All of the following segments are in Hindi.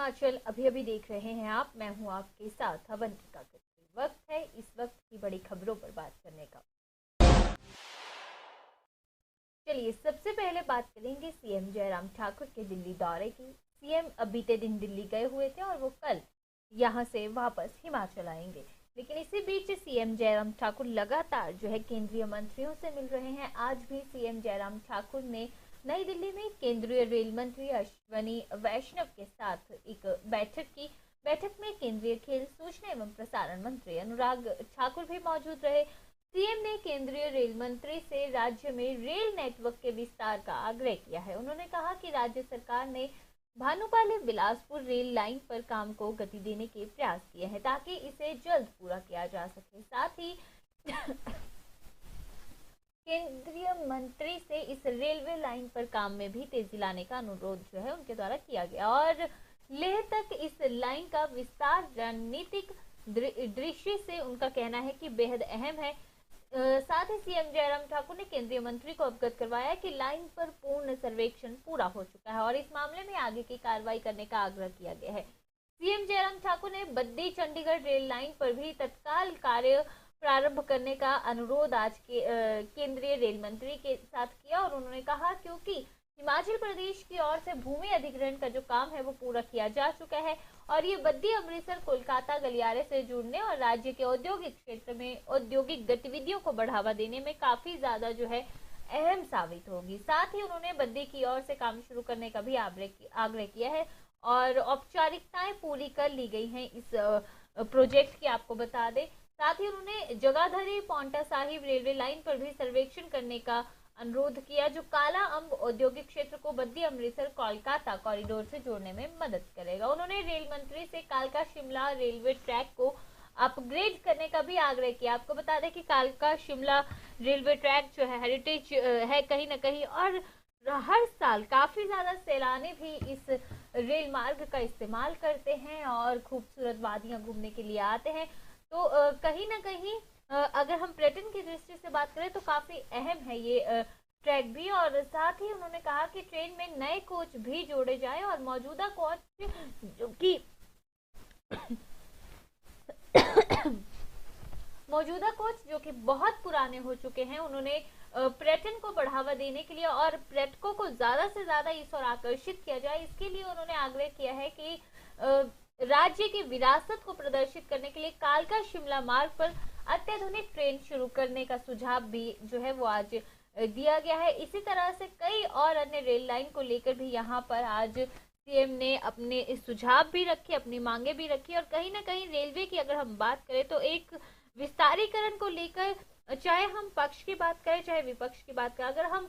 हिमाचल अभी अभी देख रहे हैं आप। मैं हूं आपके साथ अवंतिका खत्री। वक्त है इस वक्त की बड़ी खबरों पर बात करने का। चलिए सबसे पहले बात करेंगे सीएम जयराम ठाकुर के दिल्ली दौरे की। सीएम बीते दिन दिल्ली गए हुए थे और वो कल यहां से वापस हिमाचल आएंगे। लेकिन इसी बीच सीएम जयराम ठाकुर लगातार जो है केंद्रीय मंत्रियों से मिल रहे हैं। आज भी सीएम जयराम ठाकुर ने नई दिल्ली में केंद्रीय रेल मंत्री अश्वनी वैष्णव के साथ एक बैठक की। बैठक में केंद्रीय खेल, सूचना एवं प्रसारण मंत्री अनुराग ठाकुर भी मौजूद रहे। सीएम ने केंद्रीय रेल मंत्री से राज्य में रेल नेटवर्क के विस्तार का आग्रह किया है। उन्होंने कहा कि राज्य सरकार ने भानुपाली बिलासपुर रेल लाइन पर काम को गति देने के प्रयास किए हैं ताकि इसे जल्द पूरा किया जा सके। साथ ही केंद्रीय मंत्री से इस रेलवे लाइन पर काम में भी तेजी लाने का अनुरोध जो है उनके द्वारा किया गया और लेह तक इस लाइन का विस्तार रणनीतिक दृष्टि से उनका कहना है कि बेहद अहम है। साथ ही सीएम जयराम ठाकुर ने केंद्रीय मंत्री को अवगत करवाया कि लाइन पर पूर्ण सर्वेक्षण पूरा हो चुका है और इस मामले में आगे की कार्रवाई करने का आग्रह किया गया है। सीएम जयराम ठाकुर ने बद्दी चंडीगढ़ रेल लाइन पर भी तत्काल कार्य प्रारंभ करने का अनुरोध आज के केंद्रीय रेल मंत्री के साथ किया और उन्होंने कहा क्योंकि हिमाचल प्रदेश की ओर से भूमि अधिग्रहण का जो काम है वो पूरा किया जा चुका है और ये बद्दी अमृतसर कोलकाता गलियारे से जुड़ने और राज्य के औद्योगिक क्षेत्र में औद्योगिक गतिविधियों को बढ़ावा देने में काफी ज्यादा जो है अहम साबित होगी। साथ ही उन्होंने बद्दी की ओर से काम शुरू करने का भी आग्रह किया है और औपचारिकताएं पूरी कर ली गई हैं इस प्रोजेक्ट की, आपको बता दें। साथ ही उन्होंने जगाधरी पांवटा साहिब रेलवे लाइन पर भी सर्वेक्षण करने का अनुरोध किया जो काला अम्ब औद्योगिक क्षेत्र को बद्दी अमृतसर कोलकाता कॉरिडोर से जोड़ने में मदद करेगा। उन्होंने रेल मंत्री से कालका शिमला रेलवे ट्रैक को अपग्रेड करने का भी आग्रह किया। आपको बता दें कि कालका शिमला रेलवे ट्रैक जो है हेरिटेज है कहीं ना कहीं और हर साल काफी ज्यादा सैलानी भी इस रेल मार्ग का इस्तेमाल करते हैं और खूबसूरत वादियां घूमने के लिए आते हैं। तो कहीं ना कहीं अगर हम पर्यटन की दृष्टि से बात करें तो काफी अहम है ये ट्रैक भी। और साथ ही उन्होंने कहा कि ट्रेन में नए कोच भी जोड़े जाएं और मौजूदा कोच जो कि बहुत पुराने हो चुके हैं, उन्होंने पर्यटन को बढ़ावा देने के लिए और पर्यटकों को ज्यादा से ज्यादा इस ओर आकर्षित किया जाए, इसके लिए उन्होंने आग्रह किया है कि राज्य की विरासत को प्रदर्शित करने के लिए कालका शिमला मार्ग पर अत्याधुनिक ट्रेन शुरू करने का सुझाव भी जो है वो आज दिया गया है। इसी तरह से कई और अन्य रेल लाइन को लेकर भी यहाँ पर आज सीएम ने अपने सुझाव भी रखे, अपनी मांगे भी रखी और कहीं ना कहीं रेलवे की अगर हम बात करें तो एक विस्तारीकरण को लेकर चाहे हम पक्ष की बात करें चाहे विपक्ष की बात करें, अगर हम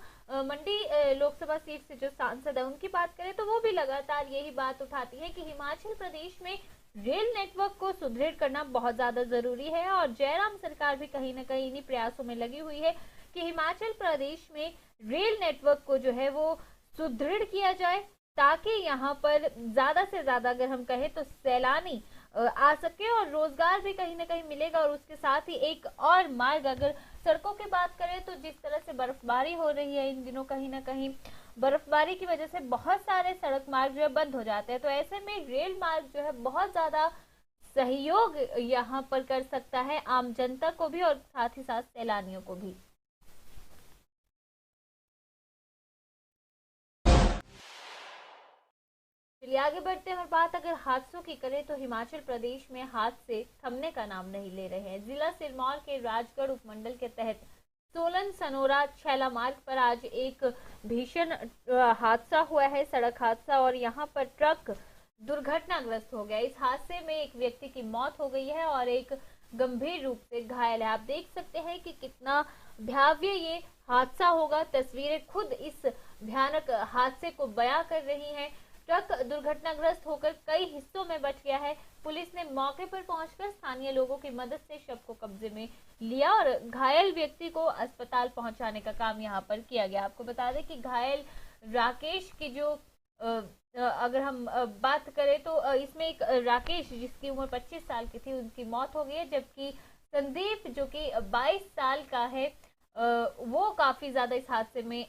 मंडी लोकसभा सीट से जो सांसद है उनकी बात करें तो वो भी लगातार यही बात उठाती है कि हिमाचल प्रदेश में रेल नेटवर्क को सुदृढ़ करना बहुत ज्यादा जरूरी है और जयराम सरकार भी कहीं ना कहीं इन्हीं प्रयासों में लगी हुई है कि हिमाचल प्रदेश में रेल नेटवर्क को जो है वो सुदृढ़ किया जाए ताकि यहाँ पर ज्यादा से ज्यादा अगर हम कहें तो सैलानी आ सके और रोजगार भी कहीं ना कहीं मिलेगा। और उसके साथ ही एक और मार्ग, अगर सड़कों की बात करें तो जिस तरह से बर्फबारी हो रही है इन दिनों, कहीं ना कहीं बर्फबारी की वजह से बहुत सारे सड़क मार्ग जो है बंद हो जाते हैं, तो ऐसे में रेल मार्ग जो है बहुत ज्यादा सहयोग यहाँ पर कर सकता है आम जनता को भी और साथ ही साथ सैलानियों को भी। चलिए आगे बढ़ते हैं और बात अगर हादसों की करें तो हिमाचल प्रदेश में हादसे थमने का नाम नहीं ले रहे हैं। जिला सिरमौर के राजगढ़ उपमंडल के तहत सोलन सनोरा छैला मार्ग पर आज एक भीषण हादसा हुआ है, सड़क हादसा, और यहाँ पर ट्रक दुर्घटनाग्रस्त हो गया। इस हादसे में एक व्यक्ति की मौत हो गई है और एक गंभीर रूप से घायल है। आप देख सकते हैं कि कितना भयावह ये हादसा होगा। तस्वीरें खुद इस भयानक हादसे को बयां कर रही हैं। ट्रक दुर्घटनाग्रस्त होकर कई हिस्सों में बट गया है। पुलिस ने मौके पर पहुंचकर स्थानीय लोगों की मदद से शव को कब्जे में लिया और घायल व्यक्ति को अस्पताल पहुंचाने का काम यहां पर किया गया। आपको बता दें कि घायल राकेश की जो अगर हम बात करें तो इसमें एक राकेश जिसकी उम्र 25 साल की थी उनकी मौत हो गई है, जबकि संदीप जो कि 22 साल का है वो काफी ज्यादा इस हादसे में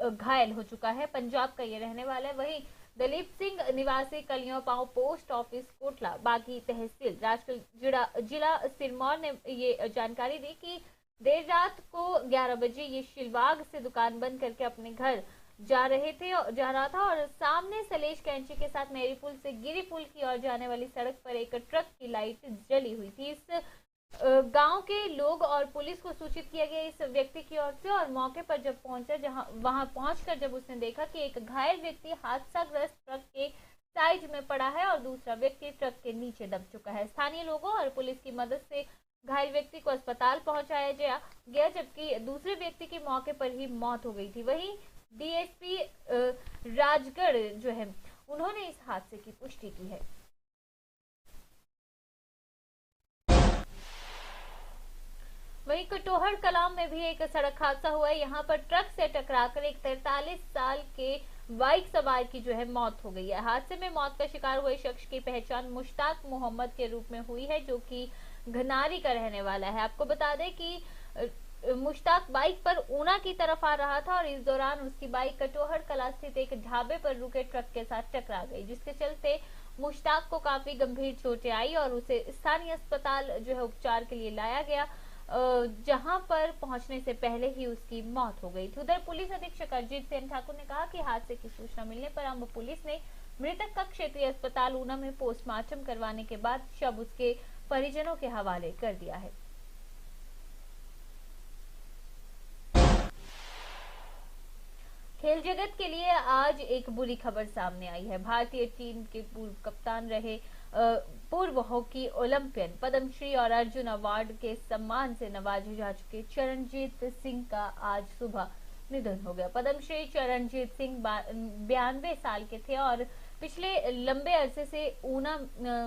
घायल हो चुका है। पंजाब का ये रहने वाला है। वहीं दलीप सिंह निवासी कलियों पांव पोस्ट ऑफिस कोटला बागी तहसील राजगढ़ जिला सिरमौर ने ये जानकारी दी कि देर रात को 11 बजे ये शिलवाग से दुकान बंद करके अपने घर जा रहा था और सामने सलेश कैंची के साथ मेरी पुल से गिरी पुल की ओर जाने वाली सड़क पर एक ट्रक की लाइट जली हुई थी। इस गांव के लोग और पुलिस को सूचित किया गया इस व्यक्ति की ओर से और मौके पर जब पहुंचा वहां पहुंचकर जब उसने देखा कि एक घायल व्यक्ति हादसाग्रस्त ट्रक के साइड में पड़ा है और दूसरा व्यक्ति ट्रक के नीचे दब चुका है। स्थानीय लोगों और पुलिस की मदद से घायल व्यक्ति को अस्पताल पहुंचाया गया जबकि दूसरे व्यक्ति की मौके पर ही मौत हो गई थी। वहीं डीएसपी राजगढ़ जो है उन्होंने इस हादसे की पुष्टि की है। वहीं कटोहर कलाम में भी एक सड़क हादसा हुआ है। यहाँ पर ट्रक से टकराकर एक 43 साल के बाइक सवार की जो है मौत हो गई है। हादसे में मौत का शिकार हुए शख्स की पहचान मुश्ताक मोहम्मद के रूप में हुई है जो कि घनारी का रहने वाला है। आपको बता दें कि मुश्ताक बाइक पर ऊना की तरफ आ रहा था और इस दौरान उसकी बाइक कटोहर कला स्थित एक ढाबे पर रुके ट्रक के साथ टकरा गई, जिसके चलते मुश्ताक को काफी गंभीर चोटें आई और उसे स्थानीय अस्पताल जो है उपचार के लिए लाया गया, जहां पर पहुंचने से पहले ही उसकी मौत हो गई थी। उधर पुलिस अधीक्षक अरजीत सेन ठाकुर ने कहा कि हादसे की सूचना मिलने पर अम्ब पुलिस ने मृतक का क्षेत्रीय अस्पताल ऊना में पोस्टमार्टम करवाने के बाद शव उसके परिजनों के हवाले कर दिया है। खेल जगत के लिए आज एक बुरी खबर सामने आई है। भारतीय टीम के पूर्व कप्तान रहे पूर्व हॉकी ओलंपियन पद्मश्री और अर्जुन अवार्ड के सम्मान से नवाजे जा चुके चरणजीत सिंह का आज सुबह निधन हो गया। पद्मश्री चरणजीत सिंह 92 साल के थे और पिछले लंबे अरसे से ऊना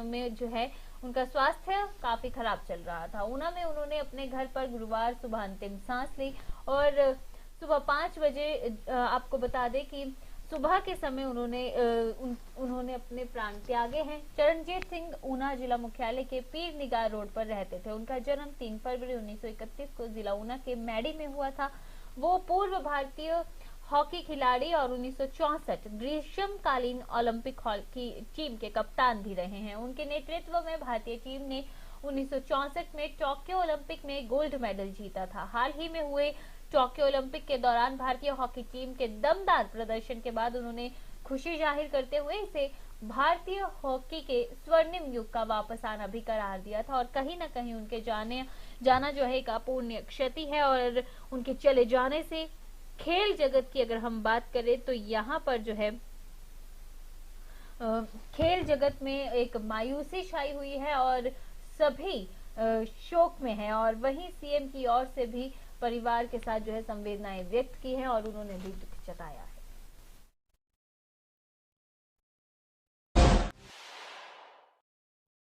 में जो है उनका स्वास्थ्य काफी खराब चल रहा था। ऊना में उन्होंने अपने घर पर गुरुवार सुबह अंतिम सांस ली और सुबह 5 बजे आपको बता दें कि सुबह के समय उन्होंने अपने प्राण त्यागे हैं। चरणजीत सिंह ऊना जिला मुख्यालय के पीर निगाह रोड पर रहते थे। उनका जन्म 3 फरवरी 1931 को जिला ऊना के मैडी में हुआ था। वो पूर्व भारतीय हॉकी खिलाड़ी और 1964 ग्रीष्मकालीन ओलंपिक हॉकी टीम के कप्तान भी रहे हैं। उनके नेतृत्व में भारतीय टीम ने 1964 में टोक्यो ओलंपिक में गोल्ड मेडल जीता था। हाल ही में हुए टोक्यो ओलंपिक के दौरान भारतीय हॉकी टीम के दमदार प्रदर्शन के बाद उन्होंने खुशी जाहिर करते हुए इसे भारतीय हॉकी के स्वर्णिम युग का वापस आना भी करार दिया था और कहीं ना कहीं उनके जाना जो है एक अपूर्णीय क्षति है और उनके चले जाने से खेल जगत की अगर हम बात करें तो यहाँ पर जो है खेल जगत में एक मायूसी छाई हुई है और सभी शोक में है और वहीं सीएम की ओर से भी परिवार के साथ जो है संवेदनाएं व्यक्त की हैं और उन्होंने भी दुख जताया है।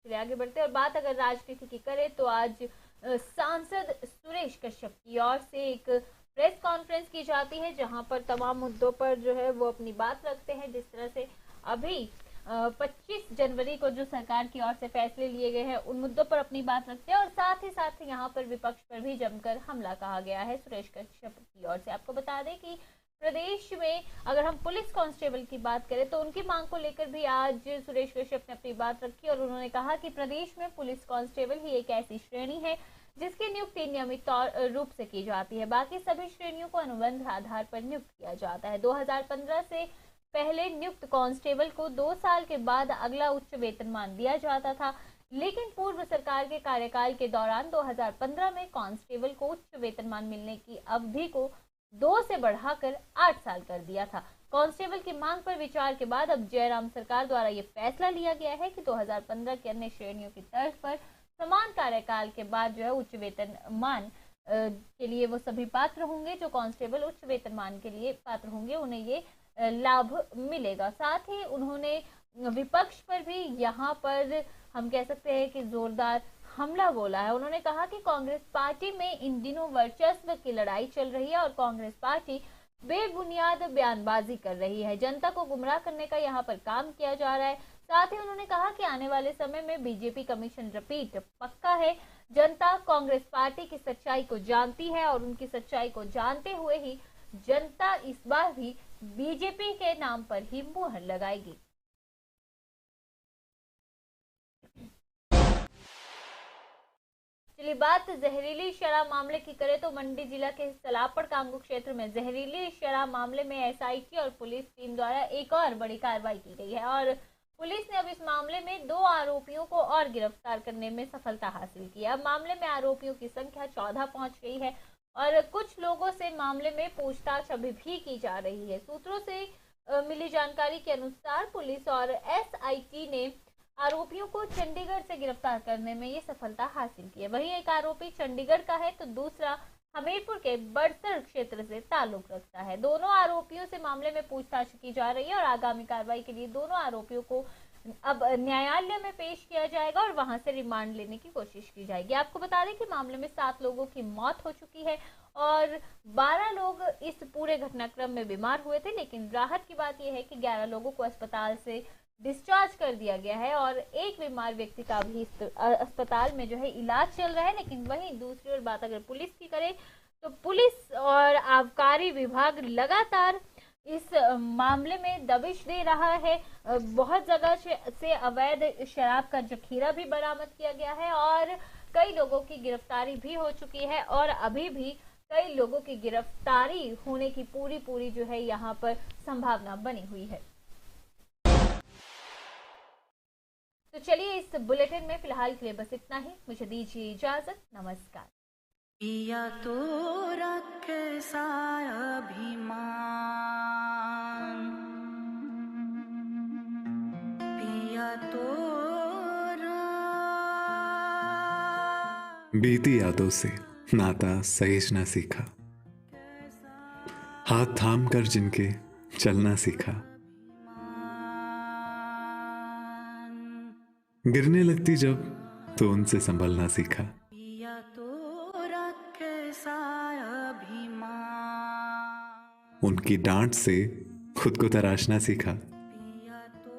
चलिए आगे बढ़ते हैं और बात अगर राजनीति की करें तो आज सांसद सुरेश कश्यप की ओर से एक प्रेस कॉन्फ्रेंस की जाती है जहां पर तमाम मुद्दों पर जो है वो अपनी बात रखते हैं। जिस तरह से अभी 25 जनवरी को जो सरकार की ओर से फैसले लिए गए हैं उन मुद्दों पर अपनी बात रखते हैं और साथ ही यहाँ पर विपक्ष पर भी जमकर हमला कहा गया है सुरेश कश्यप की ओर से। आपको बता दें कि प्रदेश में अगर हम पुलिस कांस्टेबल की बात करें तो उनकी मांग को लेकर भी आज सुरेश कश्यप ने अपनी बात रखी और उन्होंने कहा कि प्रदेश में पुलिस कांस्टेबल ही एक ऐसी श्रेणी है जिसकी नियुक्ति नियमित रूप से की जाती है। बाकी सभी श्रेणियों को अनुबंध आधार पर नियुक्त किया जाता है। 2015 से पहले नियुक्त कांस्टेबल को 2 साल के बाद अगला उच्च वेतनमान दिया जाता था, लेकिन पूर्व सरकार के कार्यकाल के दौरान 2015 में कांस्टेबल को उच्च वेतनमान मिलने की अवधि को 2 से बढ़ाकर 8 साल कर दिया था। कांस्टेबल की मांग पर विचार के बाद अब जयराम सरकार द्वारा ये फैसला लिया गया है कि 2015 की अन्य श्रेणियों की तर्ज पर समान कार्यकाल के बाद जो है उच्च वेतनमान के लिए वो सभी पात्र होंगे। जो कांस्टेबल उच्च वेतनमान के लिए पात्र होंगे उन्हें ये लाभ मिलेगा। साथ ही उन्होंने विपक्ष पर भी यहाँ पर हम कह सकते हैं कि जोरदार हमला बोला है। उन्होंने कहा कि कांग्रेस पार्टी में इन दिनों वर्चस्व की लड़ाई चल रही है और कांग्रेस पार्टी बेबुनियाद बयानबाजी कर रही है। जनता को गुमराह करने का यहाँ पर काम किया जा रहा है। साथ ही उन्होंने कहा कि आने वाले समय में बीजेपी कमीशन रिपीट पक्का है। जनता कांग्रेस पार्टी की सच्चाई को जानती है और उनकी सच्चाई को जानते हुए ही जनता इस बार भी बीजेपी के नाम पर ही मुहर लगाएगी। चलिए बात जहरीली शराब मामले की करें तो मंडी जिला के सलापड़ कामगो क्षेत्र में जहरीली शराब मामले में एसआईटी और पुलिस टीम द्वारा एक और बड़ी कार्रवाई की गई है और पुलिस ने अब इस मामले में 2 आरोपियों को और गिरफ्तार करने में सफलता हासिल की है। अब मामले में आरोपियों की संख्या 14 पहुंच गई है और कुछ लोगों से मामले में पूछताछ अभी भी की जा रही है। सूत्रों से मिली जानकारी के अनुसार पुलिस और एसआईटी ने आरोपियों को चंडीगढ़ से गिरफ्तार करने में ये सफलता हासिल की है। वहीं एक आरोपी चंडीगढ़ का है तो दूसरा हमीरपुर के बड़सर क्षेत्र से ताल्लुक रखता है। दोनों आरोपियों से मामले में पूछताछ की जा रही है और आगामी कार्रवाई के लिए दोनों आरोपियों को अब न्यायालय में पेश किया जाएगा और वहां से रिमांड लेने की कोशिश की जाएगी। आपको बता दें कि मामले में 7 लोगों की मौत हो चुकी है और 12 लोग इस पूरे घटनाक्रम में बीमार हुए थे, लेकिन राहत की बात यह है कि 11 लोगों को अस्पताल से डिस्चार्ज कर दिया गया है और एक बीमार व्यक्ति का भी अस्पताल में जो है इलाज चल रहा है। लेकिन वहीं दूसरी ओर बात अगर पुलिस की करें तो पुलिस और आबकारी विभाग लगातार इस मामले में दबिश दे रहा है। बहुत जगह से अवैध शराब का जखीरा भी बरामद किया गया है और कई लोगों की गिरफ्तारी भी हो चुकी है और अभी भी कई लोगों की गिरफ्तारी होने की पूरी जो है यहाँ पर संभावना बनी हुई है। तो चलिए इस बुलेटिन में फिलहाल के लिए बस इतना ही। मुझे दीजिए इजाजत। नमस्कार। पिया तो रखे सारा अभिमान, पिया तो बीती यादों से नाता सहेजना सीखा, हाथ थाम कर जिनके चलना सीखा, गिरने लगती जब तो उनसे संभलना सीखा। पिया तो रखे सारा अभिमान, उनकी डांट से खुद को तराशना सीखा। पिया तो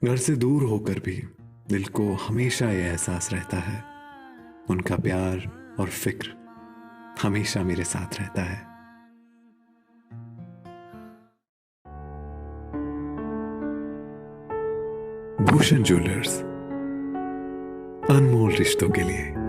घर से दूर होकर भी दिल को हमेशा यह एहसास रहता है, उनका प्यार और फिक्र हमेशा मेरे साथ रहता है। भूषण ज्वेलर्स, अनमोल रिश्तों के लिए।